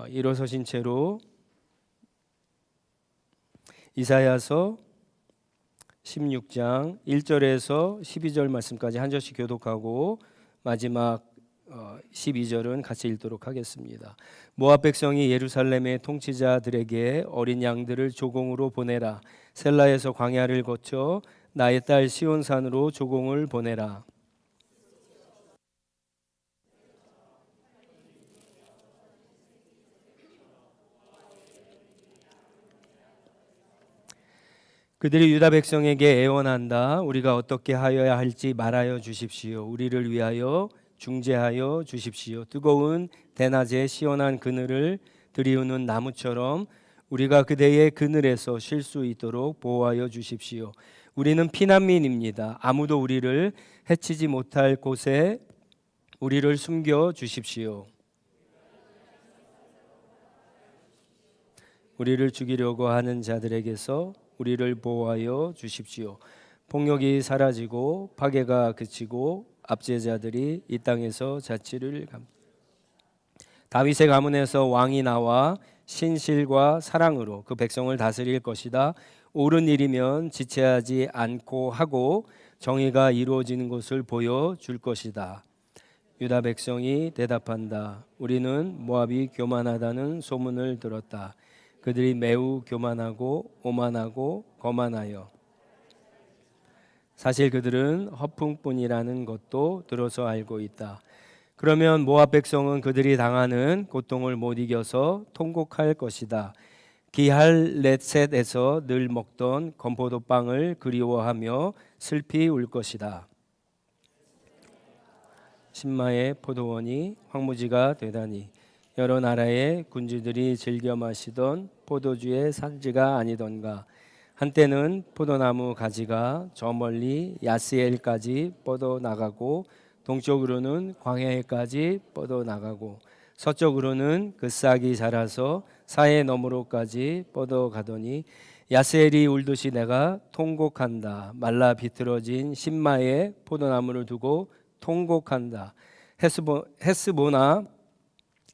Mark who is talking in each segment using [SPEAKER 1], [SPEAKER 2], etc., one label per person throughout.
[SPEAKER 1] 일어서신 채로 이사야서 16장 1절에서 12절 말씀까지 한 절씩 교독하고 마지막 12절은 같이 읽도록 하겠습니다. 모압 백성이 예루살렘의 통치자들에게 어린 양들을 조공으로 보내라. 셀라에서 광야를 거쳐 나의 딸 시온산으로 조공을 보내라. 그들이 유다 백성에게 애원한다. 우리가 어떻게 하여야 할지 말하여 주십시오. 우리를 위하여 중재하여 주십시오. 뜨거운 대낮에 시원한 그늘을 들이우는 나무처럼 우리가 그대의 그늘에서 쉴 수 있도록 보호하여 주십시오. 우리는 피난민입니다. 아무도 우리를 해치지 못할 곳에 우리를 숨겨 주십시오. 우리를 죽이려고 하는 자들에게서 우리를 보호하여 주십시오. 폭력이 사라지고 파괴가 그치고 압제자들이 이 땅에서 자치를 다윗의 가문에서 왕이 나와 신실과 사랑으로 그 백성을 다스릴 것이다. 옳은 일이면 지체하지 않고 하고 정의가 이루어지는 것을 보여줄 것이다. 유다 백성이 대답한다. 우리는 모압이 교만하다는 소문을 들었다. 그들이 매우 교만하고 오만하고 거만하여 사실 그들은 허풍뿐이라는 것도 들어서 알고 있다. 그러면 모압 백성은 그들이 당하는 고통을 못 이겨서 통곡할 것이다. 기할레셋에서 늘 먹던 건포도빵을 그리워하며 슬피 울 것이다. 신마의 포도원이 황무지가 되다니 여러 나라의 군주들이 즐겨 마시던 포도주의 산지가 아니던가. 한때는 포도나무 가지가 저 멀리 야스엘까지 뻗어나가고 동쪽으로는 광야에까지 뻗어나가고 서쪽으로는 그 싹이 자라서 사해 너머로까지 뻗어가더니 야스엘이 울듯이 내가 통곡한다. 말라 비틀어진 신마의 포도나무를 두고 통곡한다. 헤스보나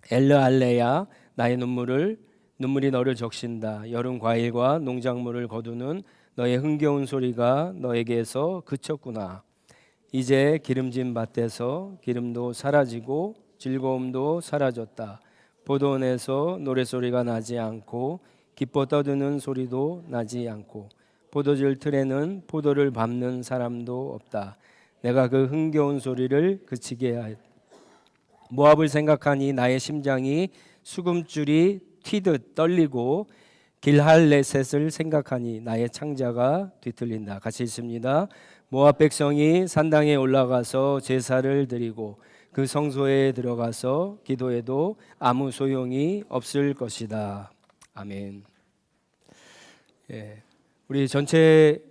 [SPEAKER 1] 엘르알레야 나의 눈물이 너를 적신다. 여름 과일과 농작물을 거두는 너의 흥겨운 소리가 너에게서 그쳤구나. 이제 기름진 밭에서 기름도 사라지고 즐거움도 사라졌다. 포도원에서 노래소리가 나지 않고 기뻐 떠드는 소리도 나지 않고 포도줄 틀에는 포도를 밟는 사람도 없다. 내가 그 흥겨운 소리를 그치게 하였다. 모압을 생각하니 나의 심장이 수금줄이 튀듯 떨리고 길할레셋을 생각하니 나의 창자가 뒤틀린다. 같이 읽습니다. 모압 백성이 산당에 올라가서 제사를 드리고 그 성소에 들어가서 기도해도 아무 소용이 없을 것이다. 아멘. 우리 전체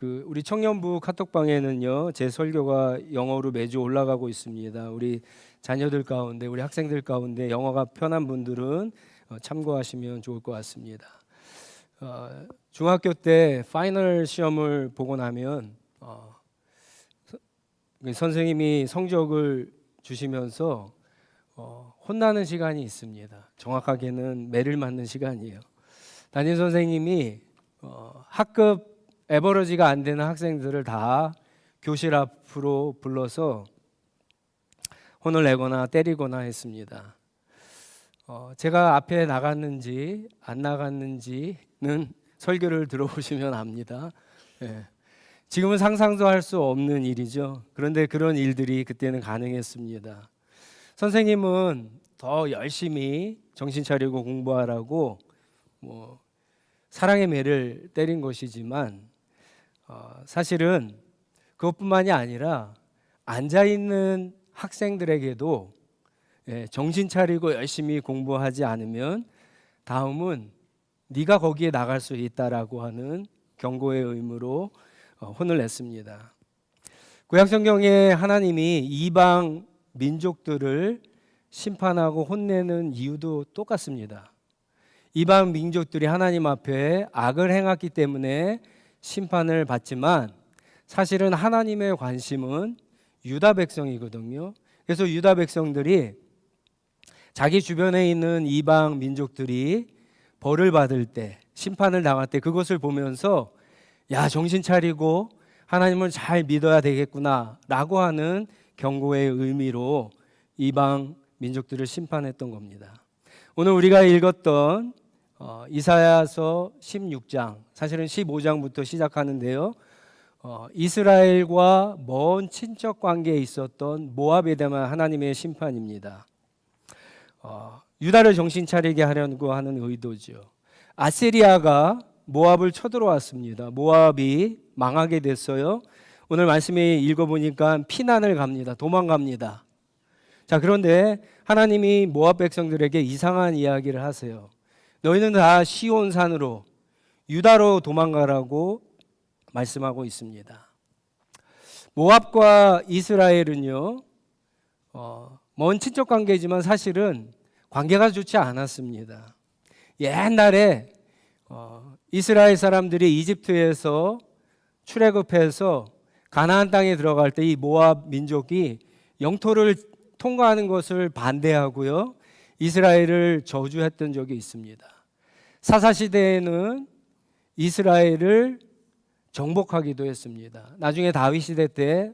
[SPEAKER 1] 우리 청년부 카톡방에는요 제 설교가 영어로 매주 올라가고 있습니다. 우리 자녀들 가운데 우리 학생들 가운데 영어가 편한 분들은 참고하시면 좋을 것 같습니다. 중학교 때 파이널 시험을 보고 나면 선생님이 성적을 주시면서 혼나는 시간이 있습니다. 정확하게는 매를 맞는 시간이에요. 담임 선생님이 학급 에버러지가 안 되는 학생들을 다 교실 앞으로 불러서 혼을 내거나 때리거나 했습니다. 제가 앞에 나갔는지 안 나갔는지는 설교를 들어보시면 압니다. 지금은 상상도 할 수 없는 일이죠. 그런데 그런 일들이 그때는 가능했습니다. 선생님은 더 열심히 정신 차리고 공부하라고 사랑의 매를 때린 것이지만 사실은 그것뿐만이 아니라 앉아있는 학생들에게도 정신 차리고 열심히 공부하지 않으면 다음은 네가 거기에 나갈 수 있다라고 하는 경고의 의무로 혼을 냈습니다. 구약성경에 하나님이 이방 민족들을 심판하고 혼내는 이유도 똑같습니다. 이방 민족들이 하나님 앞에 악을 행했기 때문에 심판을 받지만 사실은 하나님의 관심은 유다 백성이거든요. 그래서 유다 백성들이 자기 주변에 있는 이방 민족들이 벌을 받을 때, 심판을 당할 때 그것을 보면서 야, 정신 차리고 하나님을 잘 믿어야 되겠구나 라고 하는 경고의 의미로 이방 민족들을 심판했던 겁니다. 오늘 우리가 읽었던 이사야서 16장, 사실은 15장부터 시작하는데요. 이스라엘과 먼 친척 관계에 있었던 모압에 대한 하나님의 심판입니다. 유다를 정신 차리게 하려고 하는 의도죠. 아시리아가 모압을 쳐들어왔습니다. 모압이 망하게 됐어요. 오늘 말씀에 읽어보니까 피난을 갑니다. 도망갑니다. 자, 그런데 하나님이 모압 백성들에게 이상한 이야기를 하세요. 너희는 다 시온산으로 유다로 도망가라고 말씀하고 있습니다. 모압과 이스라엘은요, 먼 친척 관계지만 사실은 관계가 좋지 않았습니다. 옛날에 이스라엘 사람들이 이집트에서 출애굽해서 가나안 땅에 들어갈 때 이 모압 민족이 영토를 통과하는 것을 반대하고요, 이스라엘을 저주했던 적이 있습니다. 사사시대에는 이스라엘을 정복하기도 했습니다. 나중에 다윗 시대 때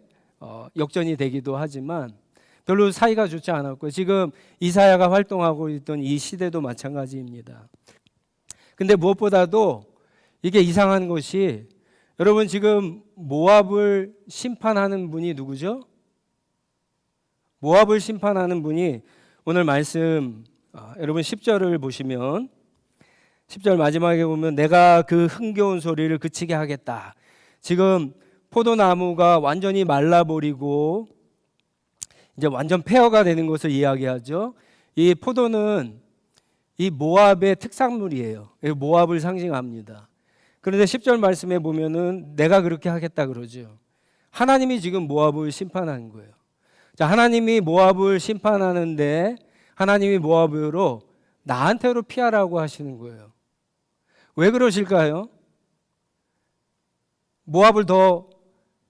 [SPEAKER 1] 역전이 되기도 하지만 별로 사이가 좋지 않았고요. 지금 이사야가 활동하고 있던 이 시대도 마찬가지입니다. 근데 무엇보다도 이게 이상한 것이, 여러분 지금 모압을 심판하는 분이 누구죠? 모압을 심판하는 분이 오늘 말씀 여러분 10절을 보시면 10절 마지막에 보면 내가 그 흥겨운 소리를 그치게 하겠다. 지금 포도나무가 완전히 말라버리고 이제 완전 폐허가 되는 것을 이야기하죠. 이 포도는 이 모압의 특산물이에요. 모압을 상징합니다. 그런데 10절 말씀에 보면은 내가 그렇게 하겠다 그러죠. 하나님이 지금 모압을 심판하는 거예요. 자, 하나님이 모압을 심판하는데 하나님이 모압으로 나한테로 피하라고 하시는 거예요. 왜 그러실까요? 모압을 더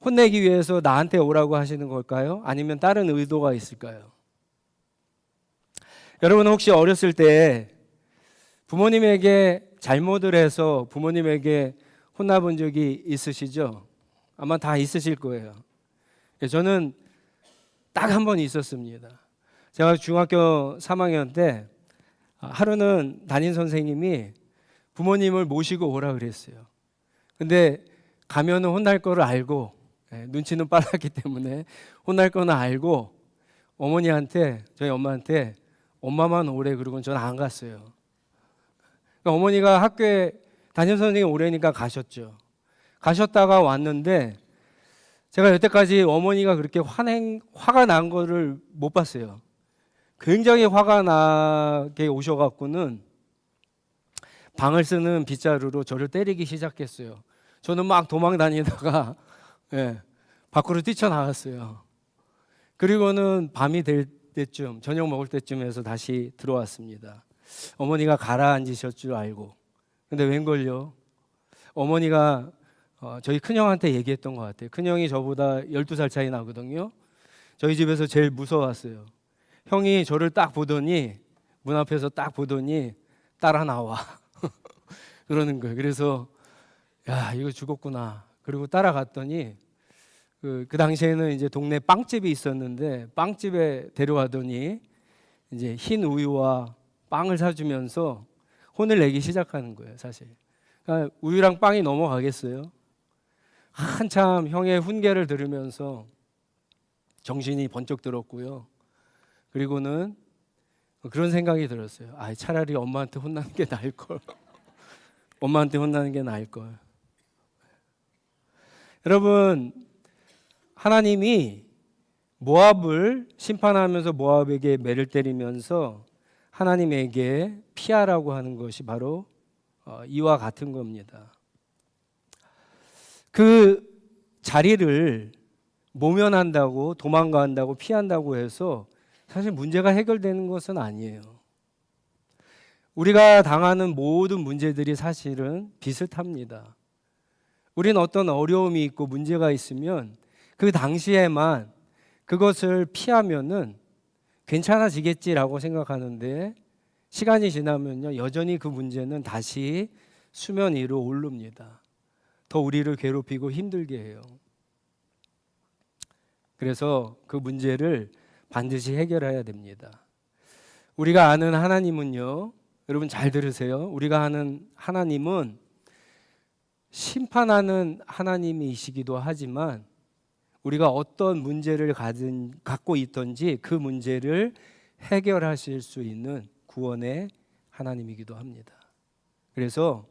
[SPEAKER 1] 혼내기 위해서 나한테 오라고 하시는 걸까요? 아니면 다른 의도가 있을까요? 여러분 혹시 어렸을 때 부모님에게 잘못을 해서 부모님에게 혼나본 적이 있으시죠? 아마 다 있으실 거예요. 저는 딱 한 번 있었습니다. 제가 중학교 3학년 때 하루는 담임 선생님이 부모님을 모시고 오라 그랬어요. 근데 가면은 혼날 거를 알고, 눈치는 빨랐기 때문에 혼날 거는 알고 어머니한테, 저희 엄마한테 엄마만 오래 그러고 저는 안 갔어요. 그러니까 어머니가 학교에 담임 선생님 오래니까 가셨죠. 가셨다가 왔는데 제가 여태까지 어머니가 그렇게 화가 난 거를 못 봤어요. 굉장히 화가 나게 오셔갖고는 방을 쓰는 빗자루로 저를 때리기 시작했어요. 저는 막 도망 다니다가 밖으로 뛰쳐나갔어요. 그리고는 밤이 될 때쯤, 저녁 먹을 때쯤에서 다시 들어왔습니다. 어머니가 가라앉으실 줄 알고. 근데 웬걸요? 어머니가 저희 큰형한테 얘기했던 것 같아요. 큰형이 저보다 12살 차이 나거든요. 저희 집에서 제일 무서웠어요. 형이 저를 딱 보더니, 문 앞에서 딱 보더니 따라 나와 그러는 거예요. 그래서 야, 이거 죽었구나. 그리고 따라갔더니 그 당시에는 이제 동네 빵집이 있었는데 빵집에 데려가더니 이제 흰 우유와 빵을 사주면서 혼을 내기 시작하는 거예요. 사실 그러니까 우유랑 빵이 넘어가겠어요? 한참 형의 훈계를 들으면서 정신이 번쩍 들었고요. 그리고는 그런 생각이 들었어요. 아, 차라리 엄마한테 혼나는 게 나을 걸. 엄마한테 혼나는 게 나을 걸. 여러분, 하나님이 모압을 심판하면서 모압에게 매를 때리면서 하나님에게 피하라고 하는 것이 바로 이와 같은 겁니다. 그 자리를 모면한다고, 도망간다고, 피한다고 해서 사실 문제가 해결되는 것은 아니에요. 우리가 당하는 모든 문제들이 사실은 비슷합니다. 우리는 어떤 어려움이 있고 문제가 있으면 그 당시에만 그것을 피하면은 괜찮아지겠지라고 생각하는데 시간이 지나면요, 여전히 그 문제는 다시 수면 위로 오릅니다. 더 우리를 괴롭히고 힘들게 해요. 그래서 그 문제를 반드시 해결해야 됩니다. 우리가 아는 하나님은요, 여러분 잘 들으세요. 우리가 아는 하나님은 심판하는 하나님이시기도 하지만 우리가 어떤 문제를 갖고 있든지 그 문제를 해결하실 수 있는 구원의 하나님이기도 합니다. 그래서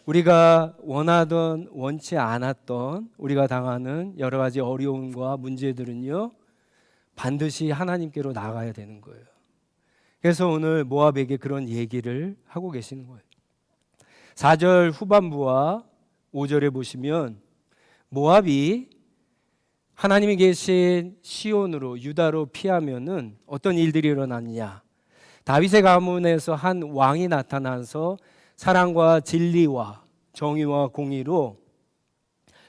[SPEAKER 1] 우리가 원하던 원치 않았던 우리가 당하는 여러 가지 어려움과 문제들은요, 반드시 하나님께로 나가야 되는 거예요. 그래서 오늘 모압에게 그런 얘기를 하고 계시는 거예요. 4절 후반부와 5절에 보시면 모압이 하나님이 계신 시온으로 유다로 피하면은 어떤 일들이 일어났냐? 다윗의 가문에서 한 왕이 나타나서 사랑과 진리와 정의와 공의로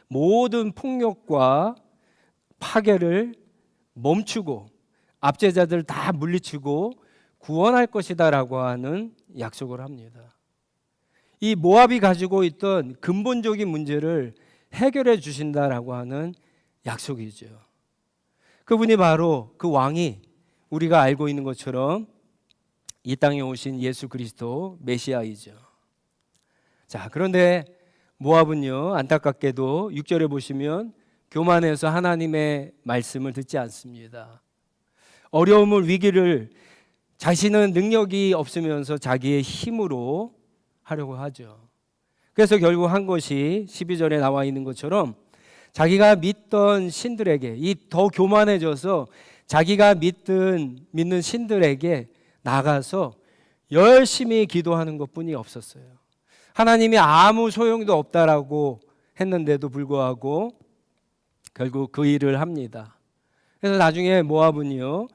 [SPEAKER 1] 모든 폭력과 파괴를 멈추고 압제자들 다 물리치고 구원할 것이다라고 하는 약속을 합니다. 이 모압이 가지고 있던 근본적인 문제를 해결해 주신다라고 하는 약속이죠. 그분이 바로 그 왕이 우리가 알고 있는 것처럼 이 땅에 오신 예수 그리스도 메시아이죠. 자, 그런데 모압은요, 안타깝게도 6절에 보시면 교만해서 하나님의 말씀을 듣지 않습니다. 어려움을, 위기를 자신은 능력이 없으면서 자기의 힘으로 하려고 하죠. 그래서 결국 한 것이 12절에 나와 있는 것처럼 자기가 믿던 신들에게, 이 더 교만해져서 자기가 믿는 신들에게 나가서 열심히 기도하는 것뿐이 없었어요. 하나님이 아무 소용도 없다라고 했는데도 불구하고 결국 그 일을 합니다. 그래서 나중에 모압은요,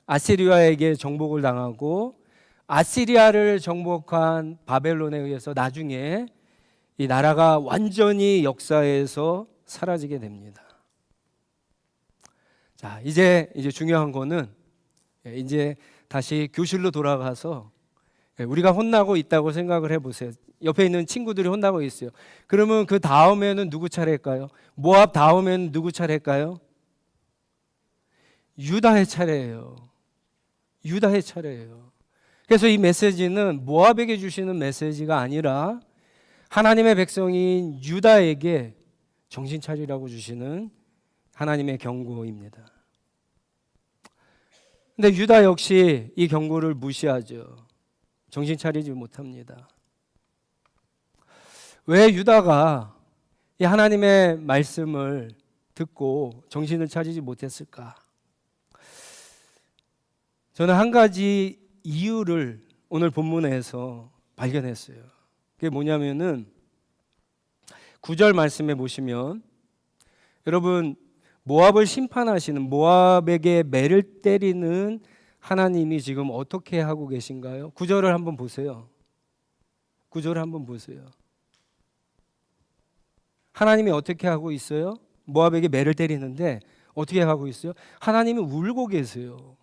[SPEAKER 1] 아시리아에게 정복을 당하고 아시리아를 정복한 바벨론에 의해서 나중에 이 나라가 완전히 역사에서 사라지게 됩니다. 자, 이제 중요한 거는 이제 다시 교실로 돌아가서 우리가 혼나고 있다고 생각을 해보세요. 옆에 있는 친구들이 혼나고 있어요. 그러면 그 다음에는 누구 차례일까요? 모압 다음에는 누구 차례일까요? 유다의 차례예요. 유다의 차례예요. 그래서 이 메시지는 모압에게 주시는 메시지가 아니라 하나님의 백성인 유다에게 정신 차리라고 주시는 하나님의 경고입니다. 근데 유다 역시 이 경고를 무시하죠. 정신 차리지 못합니다. 왜 유다가 이 하나님의 말씀을 듣고 정신을 차리지 못했을까? 저는 한 가지 이유를 오늘 본문에서 발견했어요. 그게 뭐냐면은 9절 말씀에 보시면 여러분, 모압을 심판하시는, 모압에게 매를 때리는 하나님이 지금 어떻게 하고 계신가요? 9절을 한번 보세요. 9절을 한번 보세요. 하나님이 어떻게 하고 있어요? 모압에게 매를 때리는데 어떻게 하고 있어요? 하나님이 울고 계세요.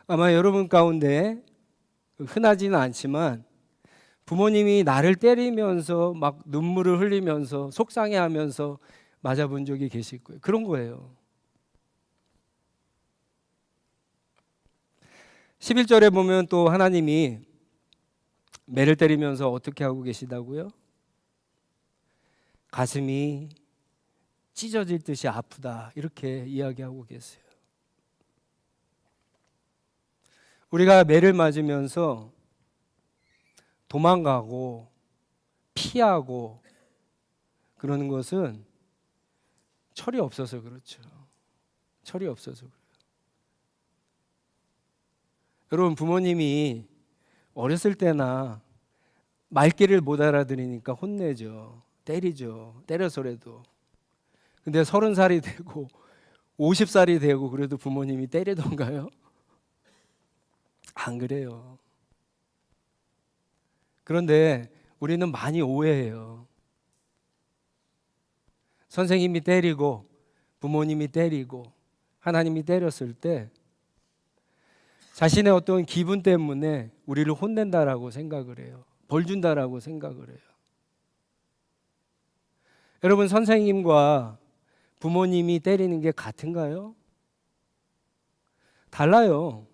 [SPEAKER 1] 아마 여러분 가운데 흔하지는 않지만 부모님이 나를 때리면서 막 눈물을 흘리면서 속상해하면서 맞아본 적이 계실 거예요. 그런 거예요. 11절에 보면 또 하나님이 매를 때리면서 어떻게 하고 계시다고요? 가슴이 찢어질 듯이 아프다, 이렇게 이야기하고 계세요. 우리가 매를 맞으면서 도망가고 피하고 그러는 것은 철이 없어서 그렇죠. 철이 없어서 그래요. 여러분, 부모님이 어렸을 때나 말귀를 못 알아들으니까 혼내죠. 때리죠. 때려서라도. 근데 30살이 되고 50살이 되고 그래도 부모님이 때리던가요? 안 그래요. 그런데 우리는 많이 오해해요. 선생님이 때리고 부모님이 때리고 하나님이 때렸을 때 자신의 어떤 기분 때문에 우리를 혼낸다라고 생각을 해요. 벌 준다라고 생각을 해요. 여러분, 선생님과 부모님이 때리는 게 같은가요? 달라요.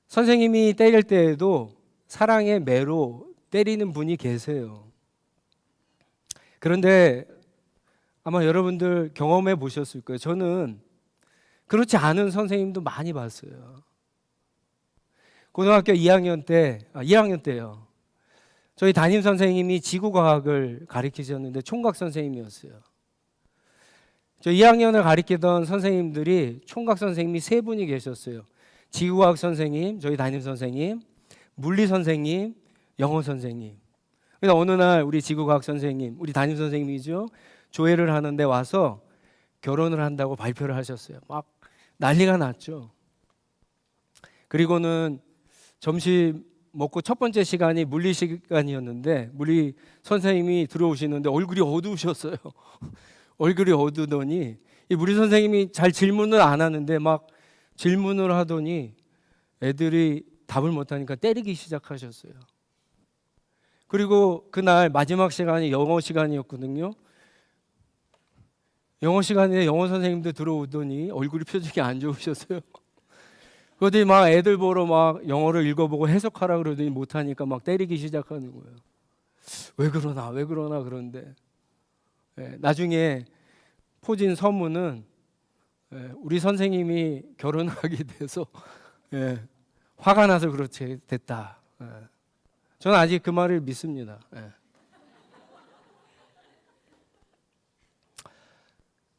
[SPEAKER 1] 선생님이 때릴 때에도 사랑의 매로 때리는 분이 계세요. 그런데 아마 여러분들 경험해 보셨을 거예요. 저는 그렇지 않은 선생님도 많이 봤어요. 고등학교 2학년 때요. 저희 담임 선생님이 지구과학을 가르치셨는데 총각 선생님이었어요. 저 2학년을 가르치던 선생님들이 총각 선생님이 3분이 계셨어요. 지구과학 선생님, 저희 담임 선생님, 물리 선생님, 영어 선생님. 그래서 어느 날 우리 지구과학 선생님, 우리 담임 선생님이죠, 조회를 하는데 와서 결혼을 한다고 발표를 하셨어요. 막 난리가 났죠. 그리고는 점심 먹고 첫 번째 시간이 물리 시간이었는데 물리 선생님이 들어오시는데 얼굴이 어두우셨어요. 얼굴이 어두더니 이 물리 선생님이 잘 질문을 안 하는데 막 질문을 하더니 애들이 답을 못하니까 때리기 시작하셨어요. 그리고 그날 마지막 시간이 영어 시간이었거든요. 영어 시간에 영어 선생님도 들어오더니 얼굴이 표정이 안 좋으셨어요. 그러더니 막 애들 보러 막 영어를 읽어보고 해석하라 그러더니 못하니까 막 때리기 시작하는 거예요. 왜 그러나 그런데 나중에 포진 서문은 우리 선생님이 결혼하게 돼서 화가 나서 그렇게 됐다. 저는 아직 그 말을 믿습니다.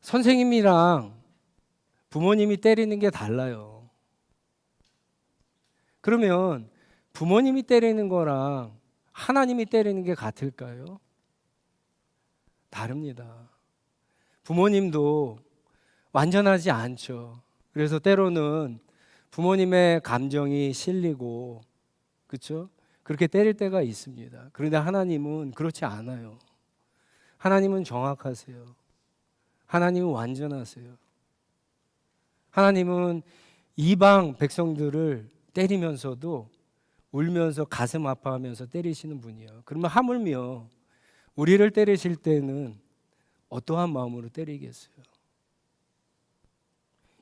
[SPEAKER 1] 선생님이랑 부모님이 때리는 게 달라요. 그러면 부모님이 때리는 거랑 하나님이 때리는 게 같을까요? 다릅니다. 부모님도 완전하지 않죠. 그래서 때로는 부모님의 감정이 실리고, 그렇죠? 그렇게 때릴 때가 있습니다. 그런데 하나님은 그렇지 않아요. 하나님은 정확하세요. 하나님은 완전하세요. 하나님은 이방 백성들을 때리면서도 울면서 가슴 아파하면서 때리시는 분이에요. 그러면 하물며 우리를 때리실 때는 어떠한 마음으로 때리겠어요?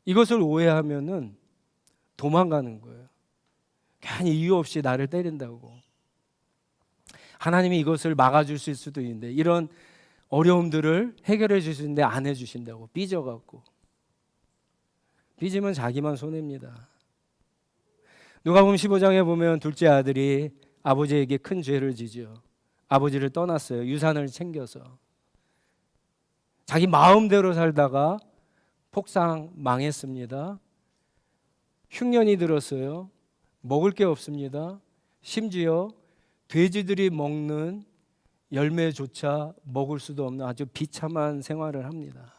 [SPEAKER 1] 이것을 오해하면은 도망가는 거예요. 괜히 이유 없이 나를 때린다고. 하나님이 이것을 막아줄 수도 있는데, 이런 어려움들을 해결해 주시는데 안 해주신다고 삐져갖고. 삐지면 자기만 손해입니다. 누가복음 15장에 보면 둘째 아들이 아버지에게 큰 죄를 지죠. 아버지를 떠났어요. 유산을 챙겨서. 자기 마음대로 살다가 폭삭 망했습니다. 흉년이 들었어요. 먹을 게 없습니다. 심지어 돼지들이 먹는 열매조차 먹을 수도 없는 아주 비참한 생활을 합니다.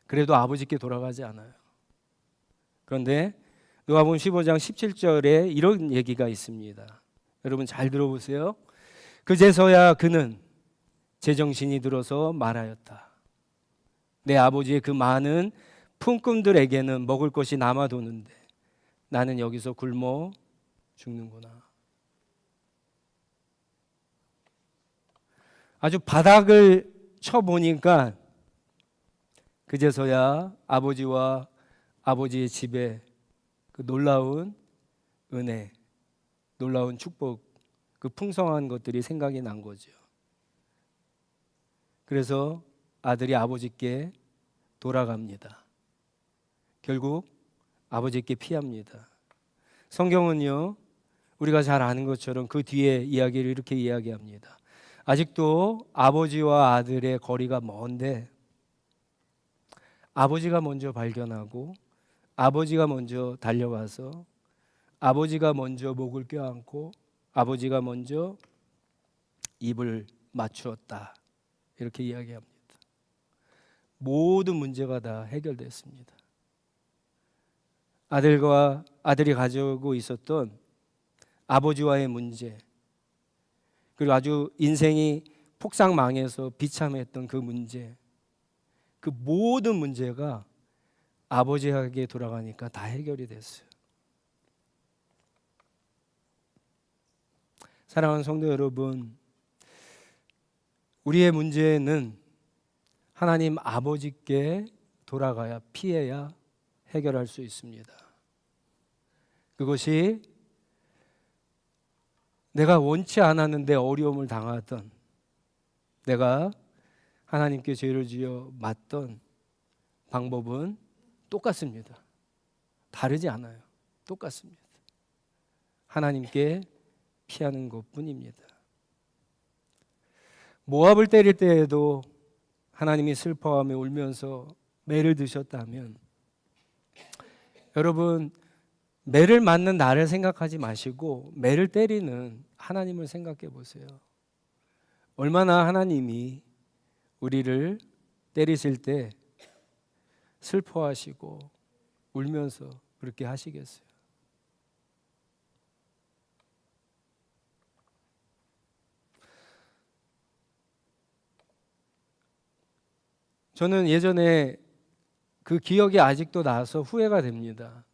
[SPEAKER 1] 그래도 아버지께 돌아가지 않아요. 그런데 누가복음 15장 17절에 이런 얘기가 있습니다. 여러분 잘 들어보세요. 그제서야 그는 제정신이 들어서 말하였다. 내 아버지의 그 많은 품꾼들에게는 먹을 것이 남아도는데 나는 여기서 굶어 죽는구나. 아주 바닥을 쳐보니까 그제서야 아버지와 아버지의 집에 그 놀라운 은혜, 놀라운 축복, 그 풍성한 것들이 생각이 난 거죠. 그래서 아들이 아버지께 돌아갑니다. 결국 아버지께 피합니다. 성경은요, 우리가 잘 아는 것처럼 그 뒤에 이야기를 이렇게 이야기합니다. 아직도 아버지와 아들의 거리가 먼데 아버지가 먼저 발견하고 아버지가 먼저 달려가서 아버지가 먼저 목을 껴안고 아버지가 먼저 입을 맞추었다. 이렇게 이야기합니다. 모든 문제가 다 해결됐습니다. 아들이 가지고 있었던 아버지와의 문제, 그리고 아주 인생이 폭삭망해서 비참했던 그 문제, 그 모든 문제가 아버지에게 돌아가니까 다 해결이 됐어요. 사랑하는 성도 여러분, 우리의 문제는 하나님 아버지께 돌아가야, 피해야 해결할 수 있습니다. 그것이 내가 원치 않았는데 어려움을 당하던, 내가 하나님께 죄를 지어 맞던 방법은 똑같습니다. 다르지 않아요. 똑같습니다. 하나님께 피하는 것뿐입니다. 모압을 때릴 때에도 하나님이 슬퍼하며 울면서 매를 드셨다면, 여러분, 매를 맞는 나를 생각하지 마시고 매를 때리는 하나님을 생각해 보세요. 얼마나 하나님이 우리를 때리실 때 슬퍼하시고 울면서 그렇게 하시겠어요. 저는 예전에 그 기억이 아직도 나서 후회가 됩니다.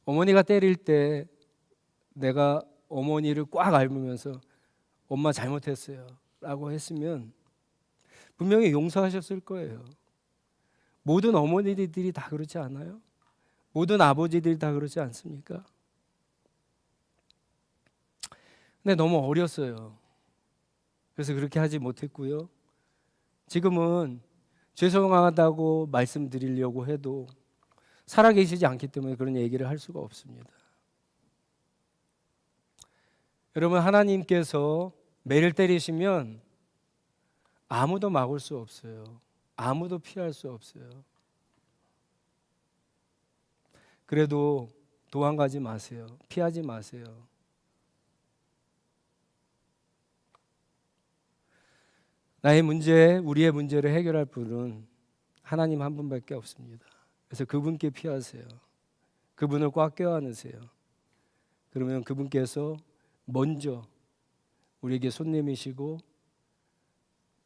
[SPEAKER 1] 어머니가 때릴 때 내가 어머니를 꽉 앓으면서 엄마 잘못했어요 라고 했으면 분명히 용서하셨을 거예요. 모든 어머니들이 다 그렇지 않아요? 모든 아버지들이 다 그렇지 않습니까? 근데 너무 어렸어요. 그래서 그렇게 하지 못했고요. 지금은 죄송하다고 말씀드리려고 해도 살아계시지 않기 때문에 그런 얘기를 할 수가 없습니다. 여러분, 하나님께서 매를 때리시면 아무도 막을 수 없어요. 아무도 피할 수 없어요. 그래도 도망가지 마세요. 피하지 마세요. 나의 문제, 우리의 문제를 해결할 분은 하나님 한 분밖에 없습니다. 그래서 그분께 피하세요. 그분을 꽉 껴안으세요. 그러면 그분께서 먼저 우리에게 손 내미시고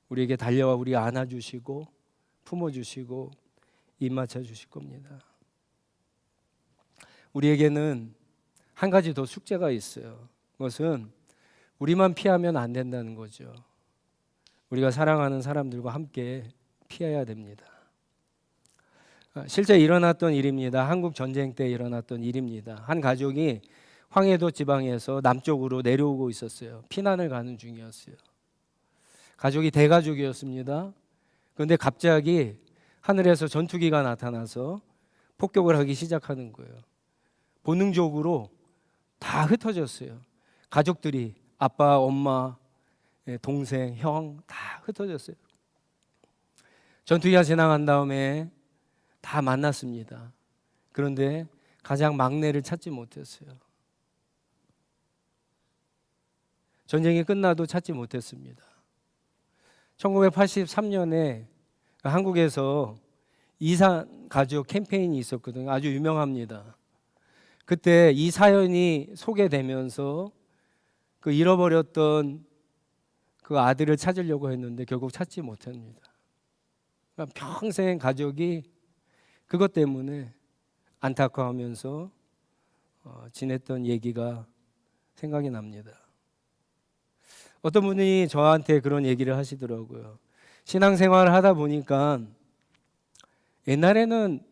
[SPEAKER 1] 우리에게 달려와 우리 안아주시고 품어주시고 입 맞춰주실 겁니다. 우리에게는 한 가지 더 숙제가 있어요. 그것은 우리만 피하면 안 된다는 거죠. 우리가 사랑하는 사람들과 함께 피해야 됩니다. 실제 일어났던 일입니다. 한국 전쟁 때 일어났던 일입니다. 한 가족이 황해도 지방에서 남쪽으로 내려오고 있었어요. 피난을 가는 중이었어요. 가족이 대가족이었습니다. 그런데 갑자기 하늘에서 전투기가 나타나서 폭격을 하기 시작하는 거예요. 본능적으로 다 흩어졌어요. 가족들이 아빠, 엄마, 동생, 형 다 흩어졌어요. 전투기가 지나간 다음에 다 만났습니다. 그런데 가장 막내를 찾지 못했어요. 전쟁이 끝나도 찾지 못했습니다. 1983년에 한국에서 이산 가족 캠페인이 있었거든요. 아주 유명합니다. 그때 이 사연이 소개되면서 그 잃어버렸던 그 아들을 찾으려고 했는데 결국 찾지 못합니다. 그러니까 평생 가족이 그것 때문에 안타까워하면서 지냈던 얘기가 생각이 납니다. 어떤 분이 저한테 그런 얘기를 하시더라고요. 신앙생활을 하다 보니까 옛날에는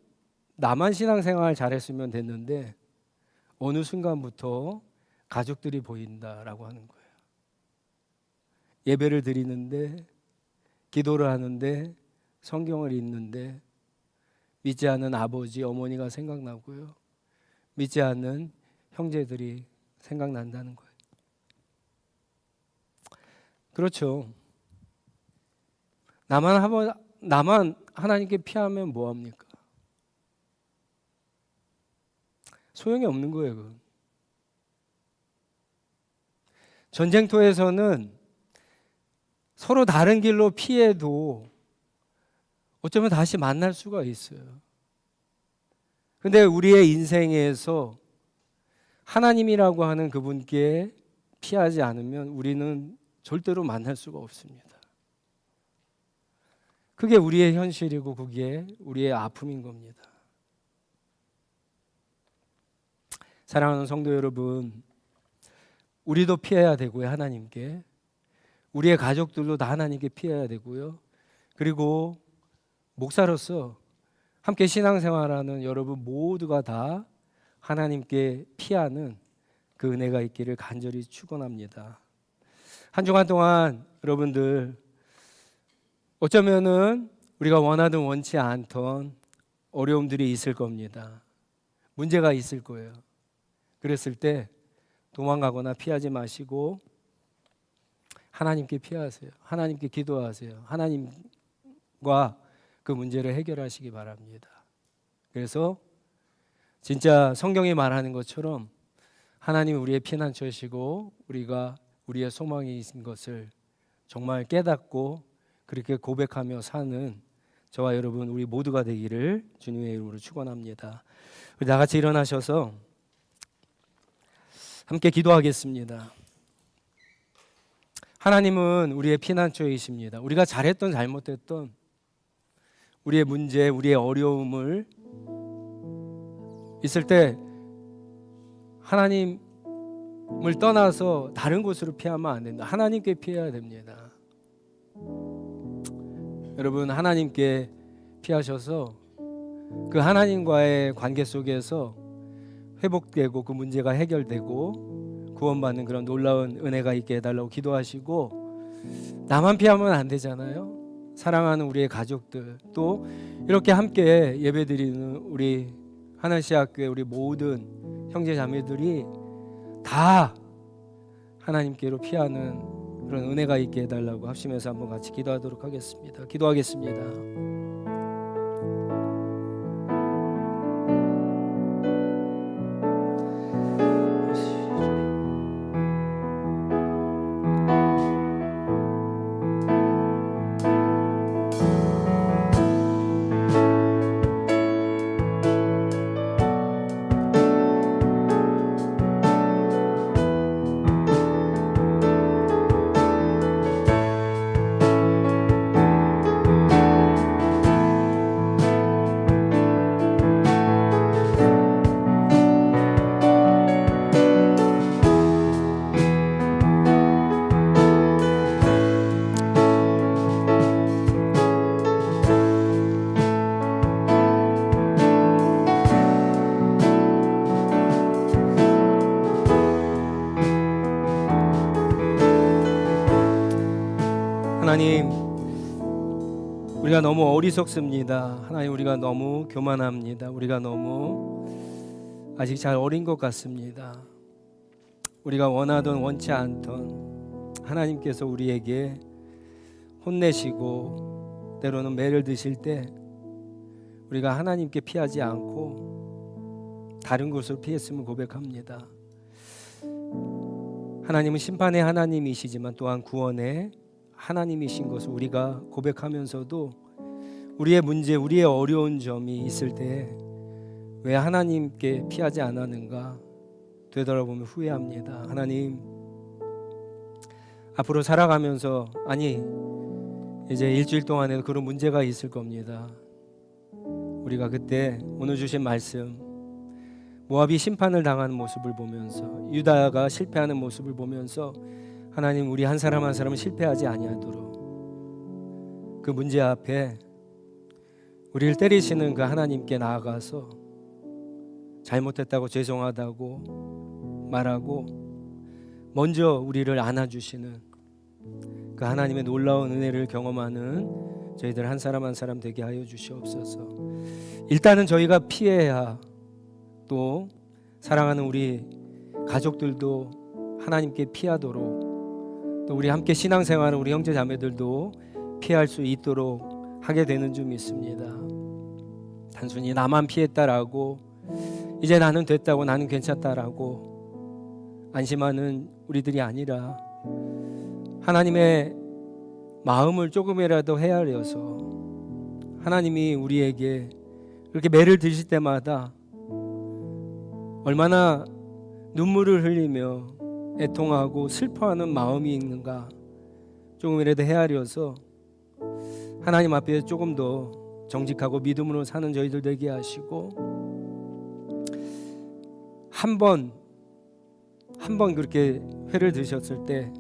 [SPEAKER 1] 나만 신앙생활 잘했으면 됐는데 어느 순간부터 가족들이 보인다라고 하는 거예요. 예배를 드리는데, 기도를 하는데, 성경을 읽는데 믿지 않는 아버지, 어머니가 생각나고요. 믿지 않는 형제들이 생각난다는 거예요. 그렇죠. 나만 하나님께 피하면 뭐합니까? 소용이 없는 거예요. 그건. 전쟁터에서는 서로 다른 길로 피해도 어쩌면 다시 만날 수가 있어요. 근데 우리의 인생에서 하나님이라고 하는 그분께 피하지 않으면 우리는 절대로 만날 수가 없습니다. 그게 우리의 현실이고 그게 우리의 아픔인 겁니다. 사랑하는 성도 여러분, 우리도 피해야 되고요. 하나님께. 우리의 가족들도 다 하나님께 피해야 되고요. 그리고 목사로서 함께 신앙생활하는 여러분 모두가 다 하나님께 피하는 그 은혜가 있기를 간절히 축원합니다. 한 주간 동안 여러분들 어쩌면은 우리가 원하든 원치 않던 어려움들이 있을 겁니다. 문제가 있을 거예요. 그랬을 때 도망가거나 피하지 마시고 하나님께 피하세요. 하나님께 기도하세요. 하나님과 그 문제를 해결하시기 바랍니다. 그래서 진짜 성경이 말하는 것처럼 하나님 우리의 피난처시고 우리가 우리의 소망이신 것을 정말 깨닫고 그렇게 고백하며 사는 저와 여러분 우리 모두가 되기를 주님의 이름으로 축원합니다. 우리 다 같이 일어나셔서 함께 기도하겠습니다. 하나님은 우리의 피난처이십니다. 우리가 잘했던 잘못했던 우리의 문제, 우리의 어려움을 있을 때 하나님을 떠나서 다른 곳으로 피하면 안 된다. 하나님께 피해야 됩니다. 여러분 하나님께 피하셔서 그 하나님과의 관계 속에서 회복되고 그 문제가 해결되고 구원받는 그런 놀라운 은혜가 있게 해달라고 기도하시고, 나만 피하면 안 되잖아요. 사랑하는 우리의 가족들, 또 이렇게 함께 예배드리는 우리 하나시학교의 우리 모든 형제 자매들이 다 하나님께로 피하는 그런 은혜가 있게 해달라고 합심해서 한번 같이 기도하도록 하겠습니다. 기도하겠습니다. 하나님, 우리가 너무 어리석습니다. 하나님, 우리가 너무 교만합니다. 우리가 너무 아직 잘 어린 것 같습니다. 우리가 원하던 원치 않던 하나님께서 우리에게 혼내시고 때로는 매를 드실 때 우리가 하나님께 피하지 않고 다른 곳으로 피했음을 고백합니다. 하나님은 심판의 하나님이시지만 또한 구원의 하나님이신 것을 우리가 고백하면서도 우리의 문제, 우리의 어려운 점이 있을 때 왜 하나님께 피하지 않았는가 되돌아보면 후회합니다. 하나님, 앞으로 살아가면서 이제 일주일 동안에도 그런 문제가 있을 겁니다. 우리가 그때 오늘 주신 말씀, 모압이 심판을 당하는 모습을 보면서, 유다가 실패하는 모습을 보면서 하나님, 우리 한 사람 한 사람은 실패하지 아니하도록 그 문제 앞에 우리를 때리시는 그 하나님께 나아가서 잘못했다고 죄송하다고 말하고 먼저 우리를 안아주시는 그 하나님의 놀라운 은혜를 경험하는 저희들 한 사람 한 사람 되게 하여 주시옵소서. 일단은 저희가 피해야 또 사랑하는 우리 가족들도 하나님께 피하도록, 또 우리 함께 신앙생활하는 우리 형제 자매들도 피할 수 있도록 하게 되는 줄 믿습니다. 단순히 나만 피했다라고, 이제 나는 됐다고, 나는 괜찮다라고 안심하는 우리들이 아니라 하나님의 마음을 조금이라도 헤아려서 하나님이 우리에게 그렇게 매를 드실 때마다 얼마나 눈물을 흘리며 애통하고 슬퍼하는 마음이 있는가 조금이라도 헤아려서 하나님 앞에 조금 더 정직하고 믿음으로 사는 저희들 되게 하시고, 한 번 그렇게 회를 드셨을 때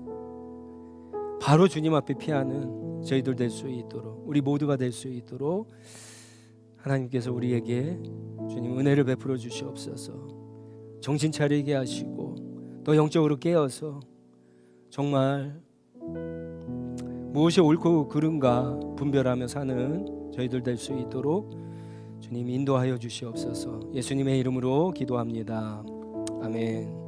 [SPEAKER 1] 바로 주님 앞에 피하는 저희들 될 수 있도록, 우리 모두가 될 수 있도록 하나님께서 우리에게 주님 은혜를 베풀어 주시옵소서. 정신 차리게 하시고 또 영적으로 깨어서 정말 무엇이 옳고 그른가 분별하며 사는 저희들 될 수 있도록 주님 인도하여 주시옵소서. 예수님의 이름으로 기도합니다. 아멘.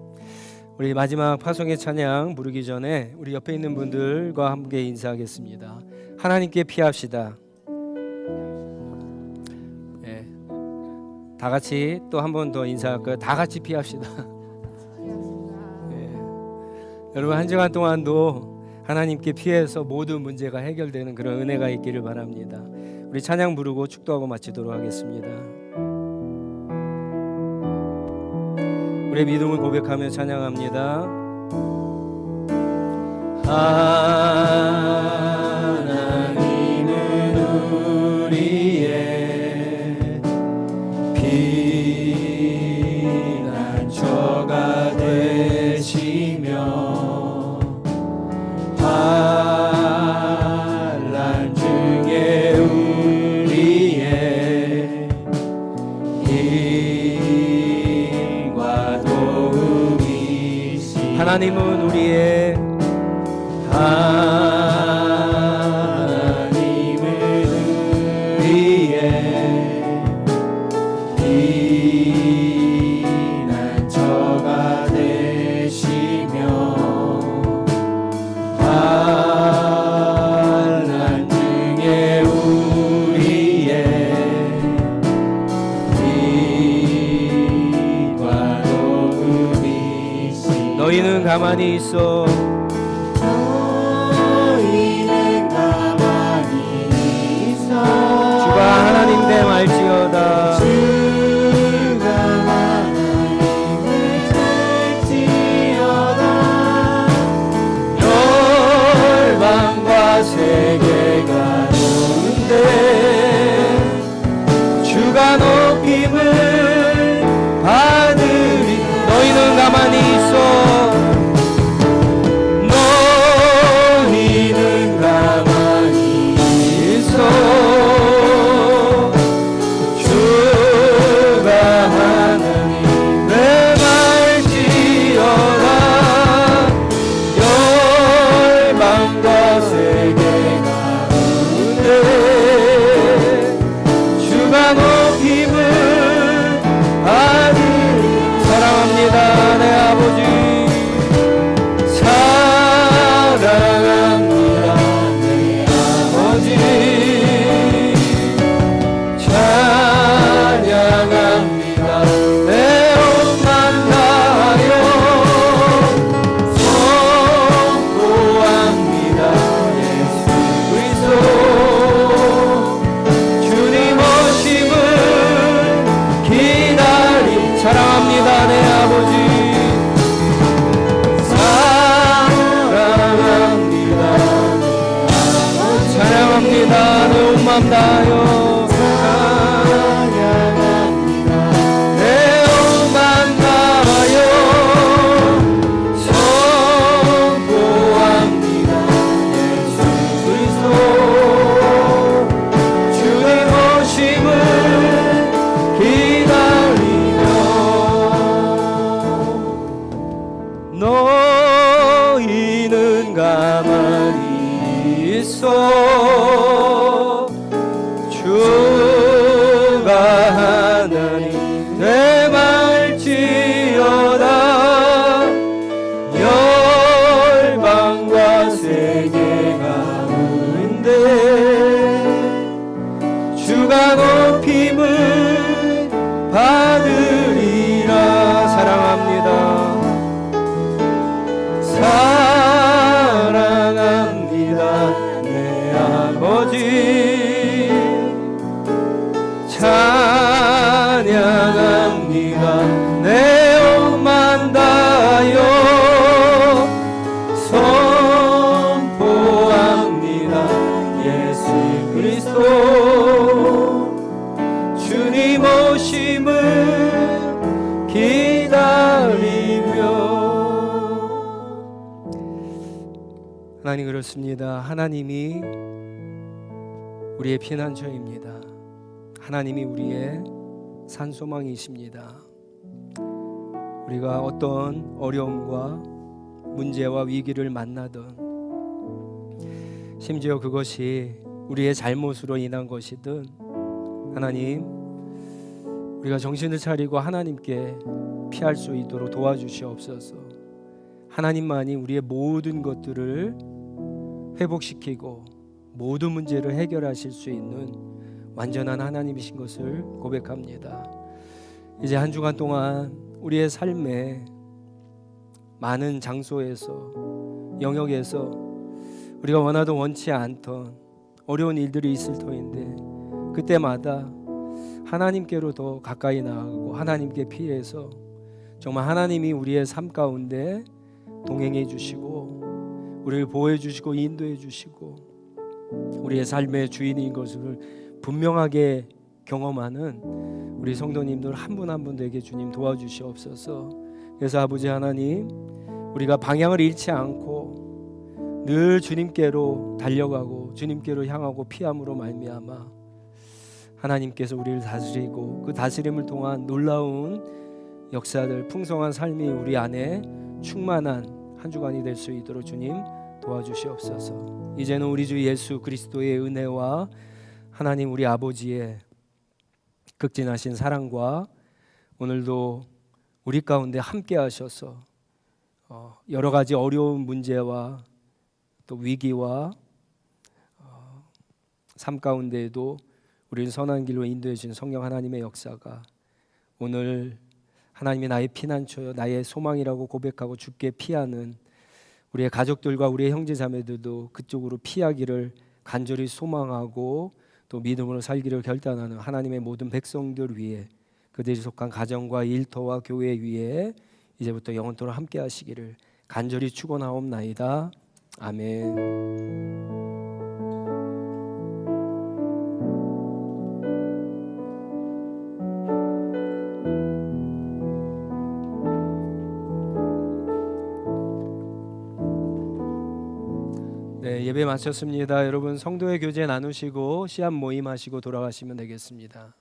[SPEAKER 1] 우리 마지막 파송의 찬양 부르기 전에 우리 옆에 있는 분들과 함께 인사하겠습니다. 하나님께 피합시다. 네. 다 같이 또 한 번 더 인사할까요? 다 같이 피합시다. 네. 여러분 한 주간 동안도 하나님께 피해서 모든 문제가 해결되는 그런 은혜가 있기를 바랍니다. 우리 찬양 부르고 축도하고 마치도록 하겠습니다. 우리의 믿음을 고백하며 찬양합니다. 하나님은 우리의 피난처가 되시며 환난 중에 우리의 힘과 도움이시. 하나님은 우리의 피난처가 되시며 환난 중에 우리의 힘과 도움이시. 너희는 가만히 있어. 주가 하나님 됨 알지어다. 주가 하나님 알지어다. 열방과 세계가 도는데 주가 높임을 받으리. 너희는 가만히 있어. 너희는 가만히 있어. 주가 하나님 내 말지어다. 열방과 세계가 오는데 주가 높임을 받으리. 사랑합니다 내 아버지. 사랑합니다 내 아버지. 찬양합니다 내 온만 다하여 선포합니다 예수 그리스도. 주님 오심을 기다리. 사랑합니다 내 아버지. 사랑합니다 찬양합니다 내 온만 다하여. 내 온만 다하여 선포합니다 예수 그리스도. 주님 오심을 기다리며 너희는 가만히 있어. 주가 하나님 내 말지어다. 열방과 세계가 오는데 주가 높임을 받으리라. 사랑합니다. 사랑합니다 내 아버지. 찬양합니다 내 온만 다하여 선포합니다 하나님 그렇습니다. 하나님이 우리의 피난처입니다. 하나님이 우리의 산소망이십니다. 우리가 어떤 어려움과 문제와 위기를 만나든, 심지어 그것이 우리의 잘못으로 인한 것이든, 하나님, 우리가 정신을 차리고 하나님께 피할 수 있도록 도와주시옵소서. 하나님만이 우리의 모든 것들을 회복시키고 모든 문제를 해결하실 수 있는 완전한 하나님이신 것을 고백합니다. 이제 한 주간 동안 우리의 삶에 많은 장소에서, 영역에서 우리가 원하던 원치 않던 어려운 일들이 있을 터인데, 그때마다 하나님께로 더 가까이 나아가고 하나님께 피해서 정말 하나님이 우리의 삶 가운데 동행해 주시고 우리를 보호해 주시고 인도해 주시고 우리의 삶의 주인인 것을 분명하게 경험하는 우리 성도님들 한 분 한 분 되게 주님 도와주시옵소서. 그래서 아버지 하나님, 우리가 방향을 잃지 않고 늘 주님께로 달려가고 주님께로 향하고 피함으로 말미암아 하나님께서 우리를 다스리고 그 다스림을 통한 놀라운 역사들, 풍성한 삶이 우리 안에 충만한 한 주간이 될 수 있도록 주님 도와주시옵소서. 이제는 우리 주 예수 그리스도의 은혜와 하나님 우리 아버지의 극진하신 사랑과 오늘도 우리 가운데 함께 하셔서 여러 가지 어려운 문제와 또 위기와 삶 가운데에도 우리를 선한 길로 인도해 주신 성령 하나님의 역사가 오늘 하나님이 나의 피난처요 나의 소망이라고 고백하고 주께 피하는 우리의 가족들과 우리의 형제자매들도 그쪽으로 피하기를 간절히 소망하고 또 믿음으로 살기를 결단하는 하나님의 모든 백성들 위해, 그들이 속한 가정과 일터와 교회 위에 이제부터 영원토록 함께 하시기를 간절히 축원하옵나이다. 아멘. 네, 예배 마쳤습니다. 여러분 성도의 교제 나누시고 시합 모임 하시고 돌아가시면 되겠습니다.